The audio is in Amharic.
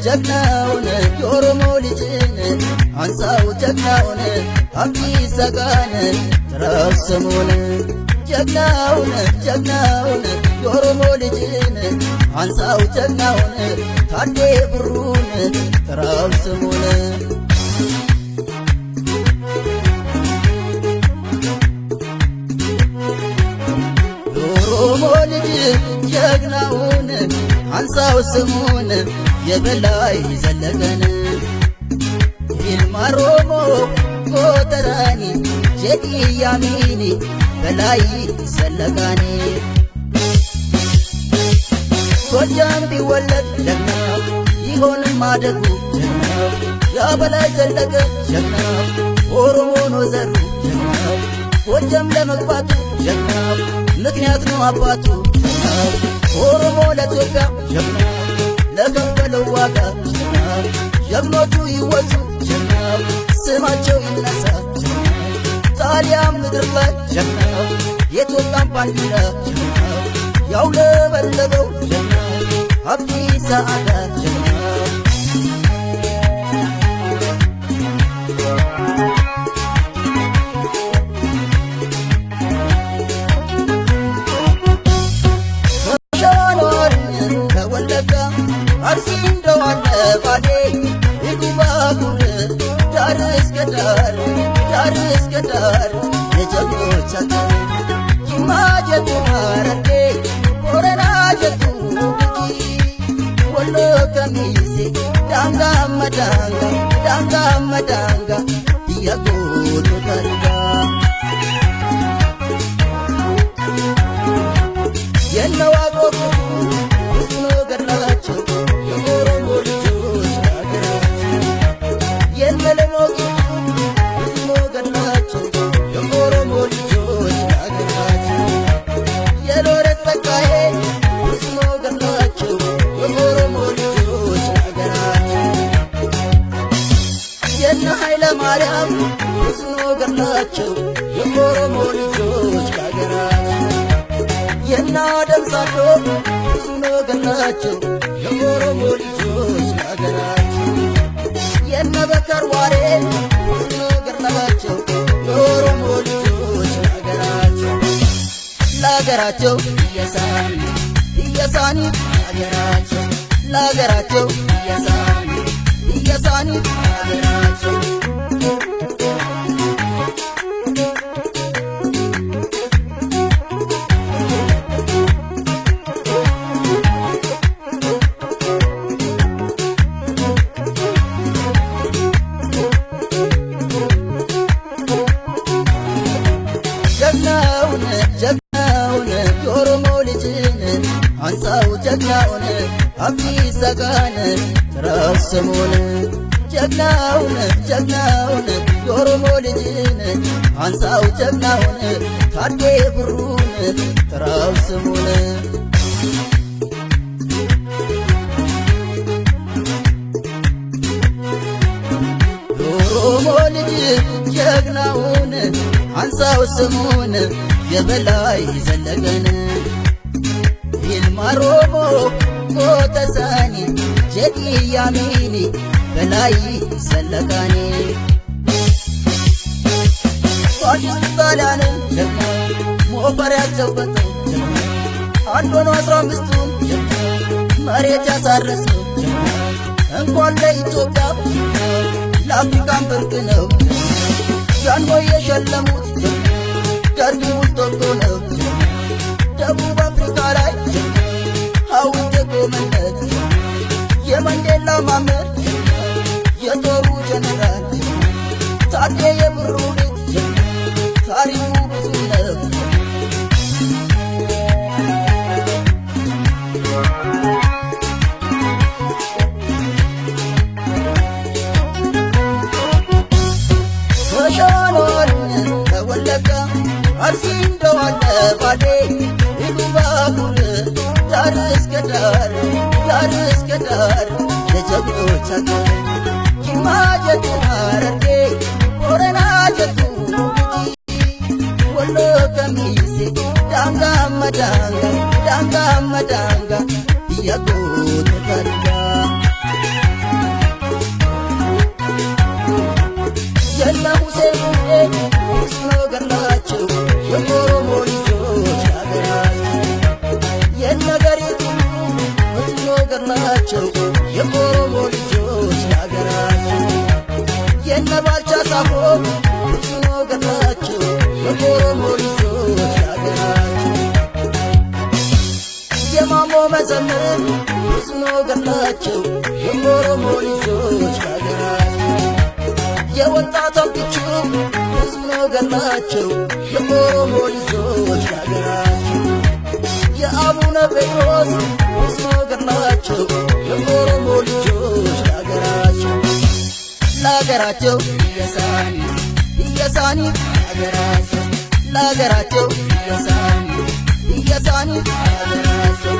ጀግናውን የኦሮሞ ልጅን አንሳው ጀግናውን አብዲሳ አጋን ጥራው ስሙን ጀግናውን የኦሮሞ ልጅን አንሳው ጀግናውን ታዴ ብሩን ጥራው ስሙን የኦሮሞ ልጅ ጀግናውን አንሳው ስሙን የበላይ ዘለቀን ይልማ ኦሮሞ ጎተራኒ ጄዲ ያሚኒ በላይ ዘለቃኒ ጎጃም ቢወለድ ጀግናው ይሆንም ማደጉ ጀግናው ያ በላይ ዘለቀ ጀግናው ኦሮሞ ነው ዘሩ ጀግናው ጎጃም ለመግባቱ ጀግናው ምክንያት ነው አባቱ ጀግናው ኦሮሞ ለኢትዮጵያ ጀግናው ለከፈለው ዋጋ ጀግናው ጀግኖቹ ይወሱ ጀግናው ስማቸው ይነሳ ጀግናው ጣሊያን ምድር ላይ ጀግናው የኢትዮጵያን ባንዲራ ጀግናው ያውለበለበው ጀግናው አብዲሳ አጋ ጀግናው አርሲንዶዋለ ባዴ ይጉባጉር ዳር እስከ ዳር የጀግኖች አገር ጅማ ጀቱ ሐረርጌ ቦረና ጀቱ ጉጂ ወሎ ከሚሴ ዳንጋ መዳንጋ ብያጎሉ ዳንጋ የነዋቆ ብዙ ገድላቸው የኦሮሞ ልጆች ናገራቸው የነለሞቂ ብዙ ገድላቸው የኦሮሞ ልጆች ናገራቸው የሎረት ጸጋዬ ብዙ ገድላቸው የኦሮሞ ልጆች ናገራቸው የነ ኃይለ ማርያም ብዙ ገድላቸው የኦሮሞ ልጆች ናገራቸው የነ ደምሳዶ ብዙ ገድላቸው የኦሮሞ ልጆች ናገራቸው የነ በከር ዋሬ ብዙ ገድላቸው የኦሮሞ ልጆች ናገራቸው ለአገራቸው እየሳኒ ለአገራቸው እየሳኒ ለአገራቸው ጀግናውን የኦሮሞ ልጅን አንሳው ጀግናውን አብዲሳ አጋን ጥራው ስሙን ጀግናውን የኦሮሞ ልጅን አንሳው ጀግናውን ታዴ ብሩን ጥራው ስሙን የኦሮሞ ልጅ ጀግናውን አንሳው ስሙን የበላይ ዘለቀን ይልማ ኦሮሞ ጎተሳኒ ጄዲ ያሚኒ በላይ ዘለቃኒ ፋሽስት ጣሊያንን ጀግናው ሞፈር ያስጨበጠው ጀግናው አንድ ሆኖ 15ቱን ጀግናው መሬት ያሳረሰው ጀግናው እንኳን ለኢትዮጵያ ለአፍሪካን ብርቅ ነው ጃንሆ የሸለሙት ደርቢውን ጦርቶ ነው ደቡብ አፍሪካ ላይ ሐውልት የቆመለት የማንዴላ ማመር የጦሩ ጀነራል ታዴ የብሩ ልጅ ታሪኩ ብዙ ነው ተወለጋ አርሲንዶዋለ ባዴ ይጉባጉር ዳር እስከ ዳር የጀግኖች አገር ጅማ ጀቱ ሐረርጌ ቦረና ጀቱ ጉጂ ወሎ ከሚሴ ዳንጋ መዳንጋ ብያጎሉ ዳንጋ ብዙ ነው ገድላቸው የኦሮሞ ልጆች ለአገራቸው የነገሪቱ ብዙ ነው ገድላቸው የኦሮሞ ልጆች ለአገራቸው የነባልቻ ሳፎ ብዙ ነው ገድላቸው የኦሮሞ ልጆች ለአገራቸው የማሞ መዘምር ብዙ ነው ገድላቸው የኦሮሞ ልጆች ለአገራቸው የወጣት አብቹ ብዙ ነው ገድላቸው የኦሮሞ ልጆች ለአገራቸው የአቡነ ጴጥሮስ ብዙ ነው ገድላቸው የኦሮሞ ልጆች ለአገራቸው ለአገራቸው ኢየሳኒ ኢየሳኒ ለአገራቸው ለአገራቸው ኢየሳኒ ኢየሳኒ ለአገራቸው